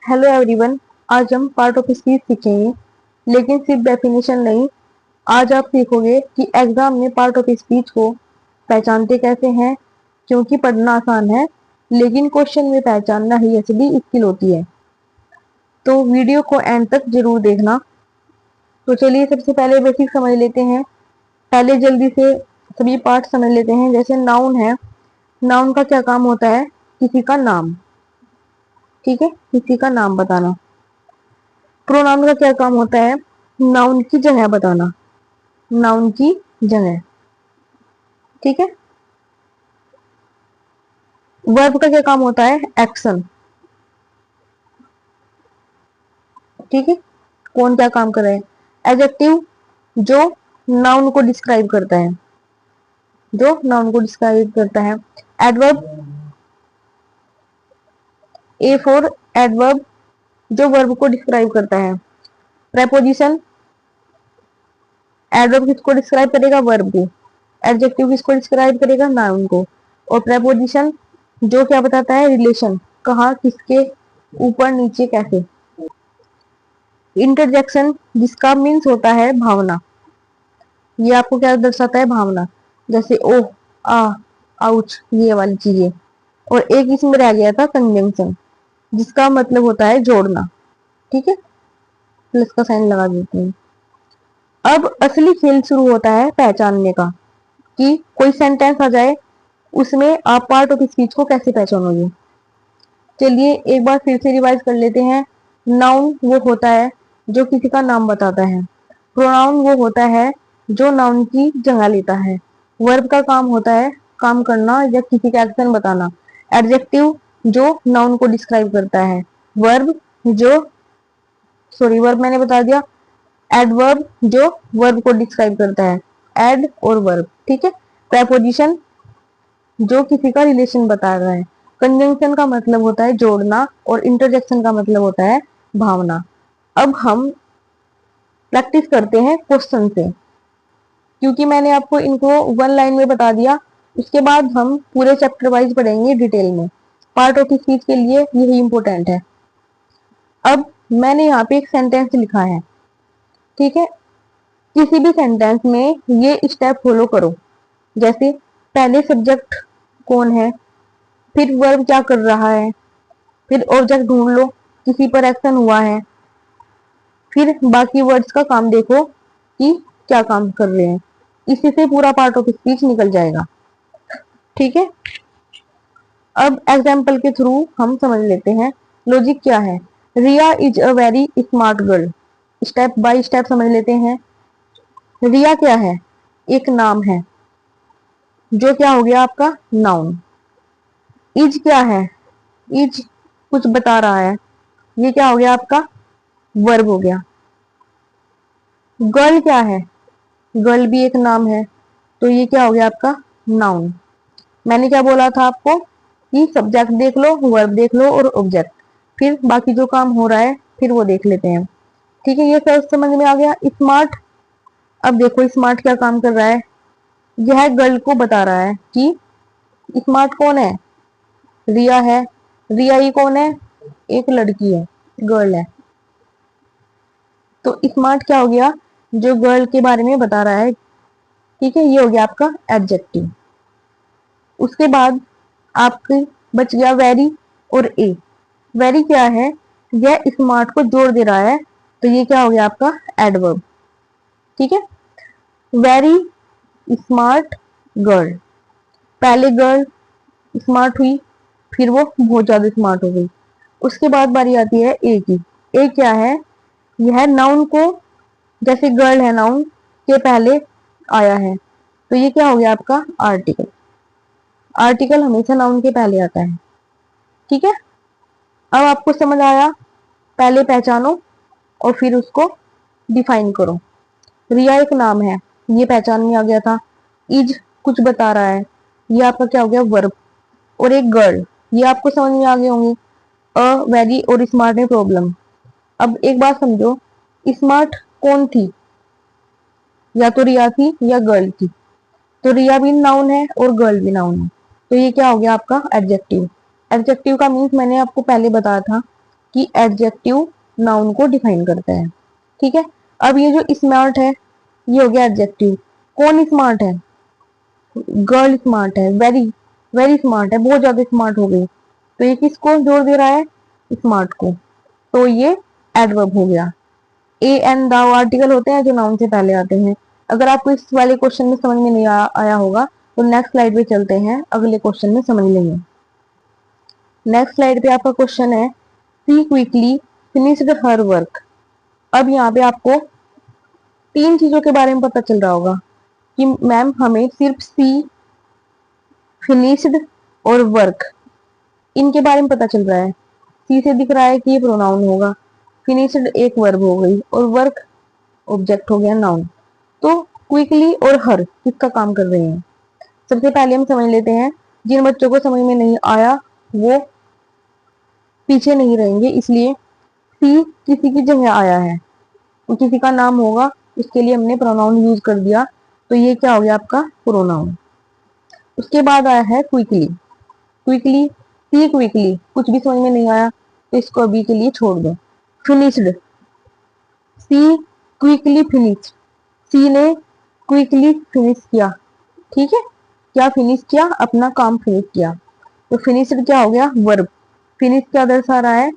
Hello everyone. आज हम part of speech सीखेंगे, लेकिन सिर्फ डेफिनेशन नहीं। आज आप सीखोगे कि एग्जाम में पार्ट ऑफ स्पीच को पहचानते कैसे हैं, क्योंकि पढ़ना आसान है लेकिन क्वेश्चन में पहचानना ही असली स्किल होती है। तो वीडियो को एंड तक जरूर देखना। तो चलिए सबसे पहले बेसिक समझ लेते हैं। पहले जल्दी से सभी पार्ट समझ लेते हैं। जैसे नाउन है, नाउन का क्या काम होता है? किसी का नाम, ठीक है, किसी का नाम बताना। प्रोनाउन का क्या काम होता है? नाउन की जगह बताना, नाउन की जगह, ठीक है। वर्ब का क्या काम होता है? एक्शन, ठीक है, कौन क्या काम कर रहा है। एडजेक्टिव जो नाउन को डिस्क्राइब करता है, जो नाउन को डिस्क्राइब करता है। एडवर्ब, ए फॉर एडवर्ब, जो वर्ब को डिस्क्राइब करता है। प्रेपोजिशन, एडवर्ब किसको डिस्क्राइब करेगा? वर्ब को। एडजेक्टिव किसको डिस्क्राइब करेगा? नाउन को। और प्रेपोजिशन जो क्या बताता है? रिलेशन, कहाँ, किसके, ऊपर, नीचे, कैसे। इंटरजेक्शन जिसका मीन्स होता है भावना, ये आपको क्या दर्शाता है? भावना। जैसे ओह, आ, आउच, ये वाली चीजें। और एक इसमें रह गया था कंजंक्शन, जिसका मतलब होता है जोड़ना, ठीक है, प्लस का साइन लगा देते हैं। अब असली खेल शुरू होता है पहचानने का, कि कोई सेंटेंस आ जाए उसमें आप पार्ट ऑफ स्पीच को कैसे पहचानोगे। चलिए एक बार फिर से रिवाइज कर लेते हैं। नाउन वो होता है जो किसी का नाम बताता है। प्रोनाउन वो होता है जो नाउन की जगह लेता है। वर्ब का काम होता है काम करना या किसी का एक्शन बताना। एडजेक्टिव जो नाउन को डिस्क्राइब करता है। वर्ब जो, सॉरी वर्ब मैंने बता दिया। एडवर्ब जो वर्ब को डिस्क्राइब करता है। एड और वर्ब, ठीक है। प्रेपोजिशन जो किसी का रिलेशन बता रहा है। कंजंक्शन का मतलब होता है जोड़ना और इंटरजेक्शन का मतलब होता है भावना। अब हम प्रैक्टिस करते हैं क्वेश्चन से, क्योंकि मैंने आपको इनको वन लाइन में बता दिया। उसके बाद हम पूरे चैप्टर वाइज पढ़ेंगे डिटेल में। पार्ट ऑफ स्पीच के लिए यही इंपॉर्टेंट है। अब मैंने यहाँ पे एक सेंटेंस लिखा है, ठीक है। किसी भी सेंटेंस में ये स्टेप फॉलो करो। जैसे पहले सब्जेक्ट कौन है, फिर वर्ब क्या कर रहा है, फिर ऑब्जेक्ट ढूंढ लो, किसी पर एक्शन हुआ है, फिर बाकी वर्ड्स का काम देखो कि क्या काम कर रहे हैं। इसी से पूरा पार्ट ऑफ स्पीच निकल जाएगा, ठीक है। अब एग्जाम्पल के थ्रू हम समझ लेते हैं लॉजिक क्या है। Riya is a very smart girl. Step by step समझ लेते हैं। रिया क्या है? एक नाम है, जो क्या हो गया आपका? नाउन। इज क्या है? इज कुछ बता रहा है, ये क्या हो गया आपका? वर्ब हो गया। गर्ल क्या है? गर्ल भी एक नाम है, तो ये क्या हो गया आपका? नाउन। मैंने क्या बोला था आपको कि सब्जेक्ट देख लो, वर्ब देख लो और ऑब्जेक्ट, फिर बाकी जो काम हो रहा है फिर वो देख लेते हैं, ठीक है। ये सब समझ में आ गया। स्मार्ट, अब देखो स्मार्ट क्या काम कर रहा है? यह गर्ल को बता रहा है कि स्मार्ट कौन है? रिया है। रिया ही कौन है? एक लड़की है, गर्ल है। तो स्मार्ट क्या हो गया? जो गर्ल के बारे में बता रहा है, ठीक है। ये हो गया आपका एडजेक्टिव। उसके बाद आपके बच गया वेरी और ए। वेरी क्या है? यह स्मार्ट को जोड़ दे रहा है, तो ये क्या हो गया आपका? एडवर्ब, ठीक है। वेरी स्मार्ट गर्ल, पहले गर्ल स्मार्ट हुई, फिर वो बहुत ज्यादा स्मार्ट हो गई। उसके बाद बारी आती है ए की। ए क्या है? यह नाउन को, जैसे गर्ल है नाउन के पहले आया है, तो ये क्या हो गया आपका? आर्टिकल। आर्टिकल हमेशा नाउन के पहले आता है, ठीक है। अब आपको समझ आया, पहले पहचानो और फिर उसको डिफाइन करो। रिया एक नाम है, ये पहचान में आ गया था। इज कुछ बता रहा है, ये आपका क्या हो गया? वर्ब। और एक गर्ल, ये आपको समझ में आ गए होंगे। अ, वेरी और स्मार्ट में प्रॉब्लम। अब एक बात समझो, स्मार्ट कौन थी? या तो रिया थी या गर्ल थी। तो रिया भी नाउन है और गर्ल भी नाउन है, तो ये क्या हो गया आपका? एडजेक्टिव। एडजेक्टिव का मीन्स मैंने आपको पहले बताया था कि एडजेक्टिव नाउन को डिफाइन करता है। ठीक है, अब ये जो स्मार्ट है ये हो गया एडजेक्टिव। कौन स्मार्ट है? गर्ल स्मार्ट है, वेरी वेरी स्मार्ट है, बहुत ज्यादा स्मार्ट हो गई। तो ये किसको जोड़ दे रहा है? स्मार्ट को। तो ये एडवर्ब हो गया। ए एंड द आर्टिकल होते हैं जो नाउन से पहले आते हैं। अगर आपको इस वाले क्वेश्चन में समझ में नहीं आया होगा तो नेक्स्ट स्लाइड पे चलते हैं, अगले क्वेश्चन में समझ लेंगे। नेक्स्ट स्लाइड पे आपका क्वेश्चन है सी क्विकली फिनिश्ड हर वर्क। अब यहाँ पे आपको तीन चीजों के बारे में पता चल रहा होगा कि मैम हमें सिर्फ सी, फिनिश्ड और वर्क, इनके बारे में पता चल रहा है। सी से दिख रहा है कि ये प्रोनाउन होगा, फिनिश्ड एक वर्ब हो गई और वर्क ऑब्जेक्ट हो गया नाउन। तो क्विकली और हर किसका काम कर रहे हैं? सबसे पहले हम समझ लेते हैं, जिन बच्चों को समझ में नहीं आया वो पीछे नहीं रहेंगे, इसलिए सी किसी की जगह आया है, किसी का नाम होगा, उसके लिए हमने प्रोनाउन यूज कर दिया, तो ये क्या हो गया आपका प्रोनाउन। उसके बाद आया है क्विकली। क्विकली, सी क्विकली, कुछ भी समझ में नहीं आया तो इसको अभी के लिए छोड़ दो। फिनिश्ड, सी क्विकली फिनिश, सी ने क्विकली फिनिश किया। ठीक है, क्या फिनिश किया? अपना काम फिनिश किया। तो फिनिश्ड क्या हो गया? वर्ब। फिनिश क्या दर्शा रहा है?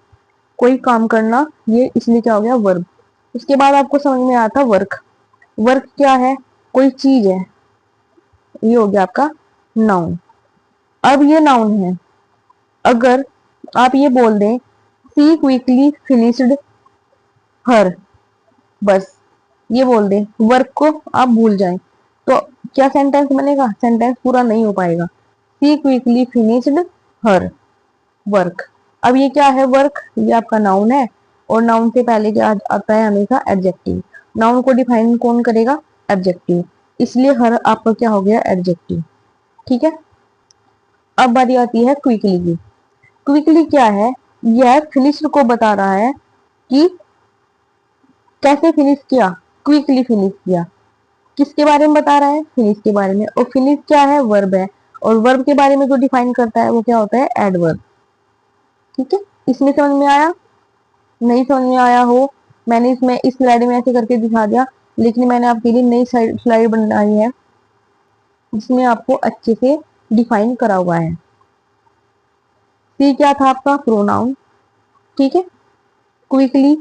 कोई काम करना, ये इसलिए क्या हो गया? वर्ब। उसके बाद आपको समझ में आया था वर्क। वर्क क्या है? कोई चीज है, ये हो गया आपका नाउन। अब ये नाउन है, अगर आप ये बोल दें सी क्विकली फिनिश्ड हर, बस ये बोल दें, वर्क को आप भूल जाएं, तो क्या सेंटेंस बनेगा? सेंटेंस पूरा नहीं हो पाएगा। सी क्विकली फिनिश्ड हर वर्क। अब ये क्या है? वर्क, ये आपका नाउन है और नाउन से पहले क्या आता है? हमेशा एडजेक्टिव। नाउन को डिफाइन कौन करेगा? एडजेक्टिव, इसलिए हर आपका क्या हो गया? एडजेक्टिव। ठीक है, अब बारी आती है क्विकली की। क्विकली क्या है? यह फिनिश्ड को बता रहा है कि कैसे फिनिश किया, क्विकली फिनिश किया। किसके बारे में बता रहा है? फिनिश के बारे में। और फिनिश क्या है? वर्ब है, और वर्ब के बारे में जो डिफाइन करता है वो क्या होता है? एडवर्ब। ठीक है, इसमें समझ में आया? नहीं समझ में आया हो, मैंने इसमें इस स्लाइड में ऐसे करके दिखा दिया, लेकिन मैंने आपके लिए नई स्लाइड बनाई है जिसमें आपको अच्छे से डिफाइन करा हुआ है। सी क्या था आपका? प्रोनाउन। ठीक है, क्विकली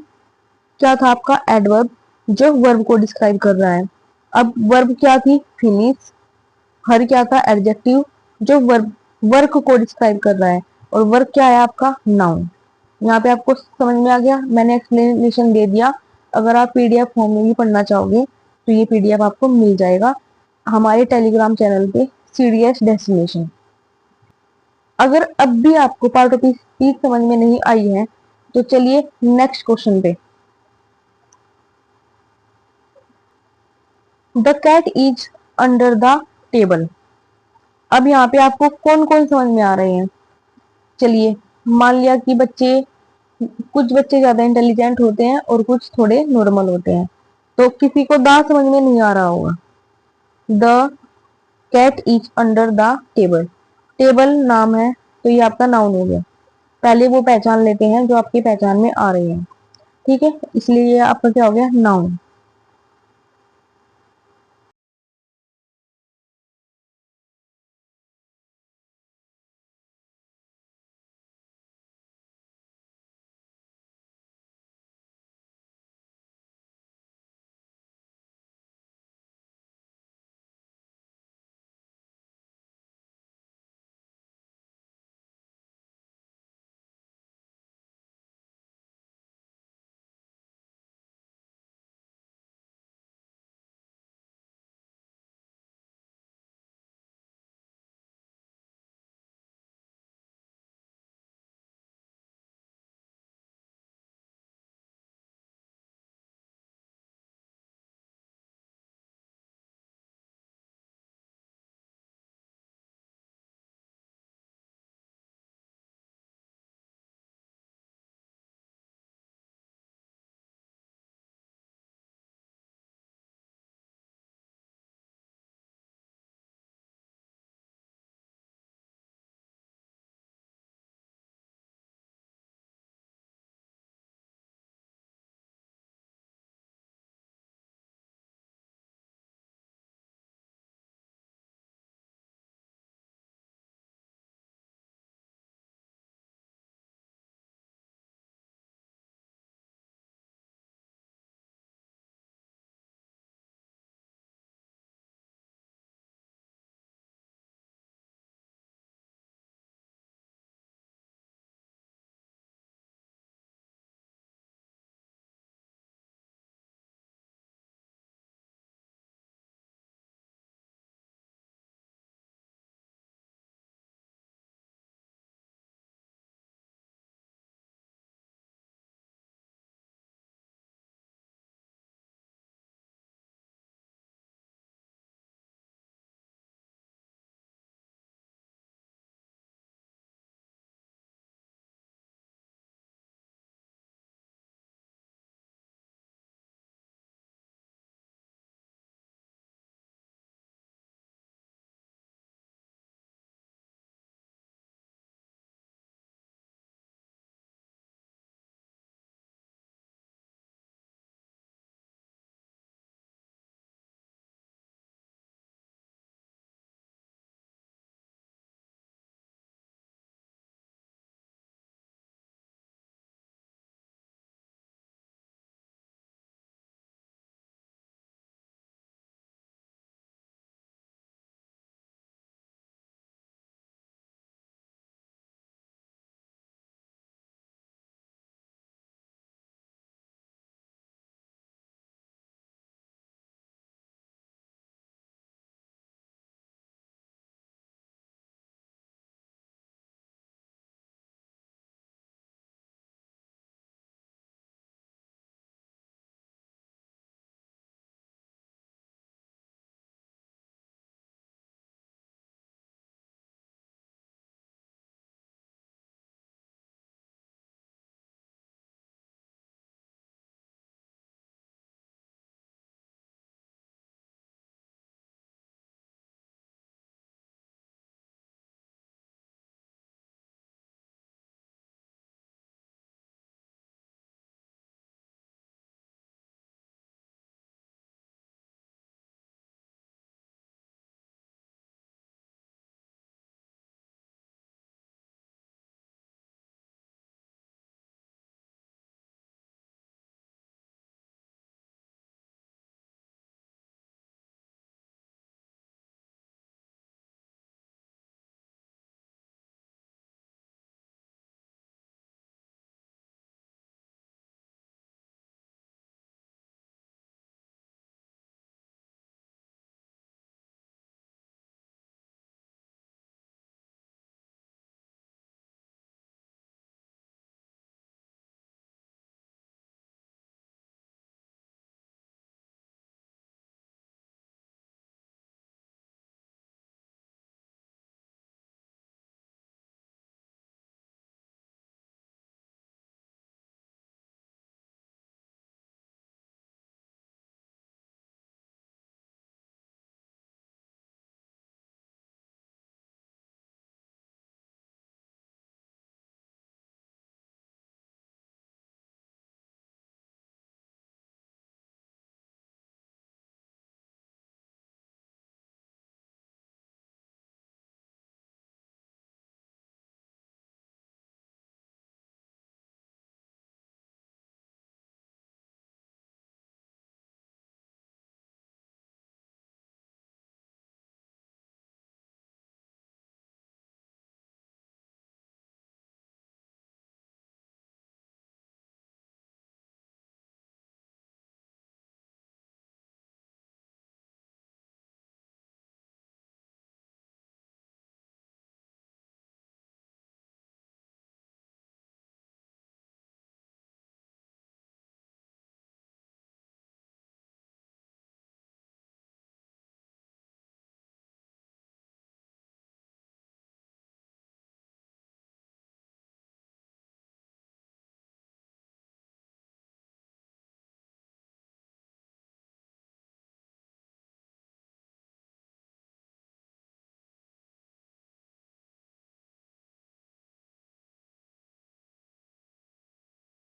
क्या था आपका? एडवर्ब, जो वर्ब को डिस्क्राइब कर रहा है। अब वर्ब क्या थी? फिनिश। हर क्या था? एडजेक्टिव, जो वर्ब वर्क को डिस्क्राइब कर रहा है। और वर्क क्या है आपका? नाउन। यहाँ पे आपको समझ में आ गया, मैंने एक्सप्लेनेशन दे दिया। अगर आप पीडीएफ फॉर्म में भी पढ़ना चाहोगे तो ये पीडीएफ आपको मिल जाएगा हमारे टेलीग्राम चैनल पे, सीडीएस डेस्टिनेशन। अगर अब भी आपको पार्ट ऑफ स्पीच समझ में नहीं आई है तो चलिए नेक्स्ट क्वेश्चन पे। The cat is under the table. अब यहाँ पे आपको कौन कौन समझ में आ रहे हैं? चलिए, मान लिया कि कुछ बच्चे ज्यादा इंटेलिजेंट होते हैं और कुछ थोड़े नॉर्मल होते हैं, तो किसी को द समझ में नहीं आ रहा होगा। The cat is under the table, table नाम है तो ये आपका नाउन हो गया। पहले वो पहचान लेते हैं जो आपकी पहचान में आ रही है। ठीक है, इसलिए ये आपका क्या हो गया? नाउन।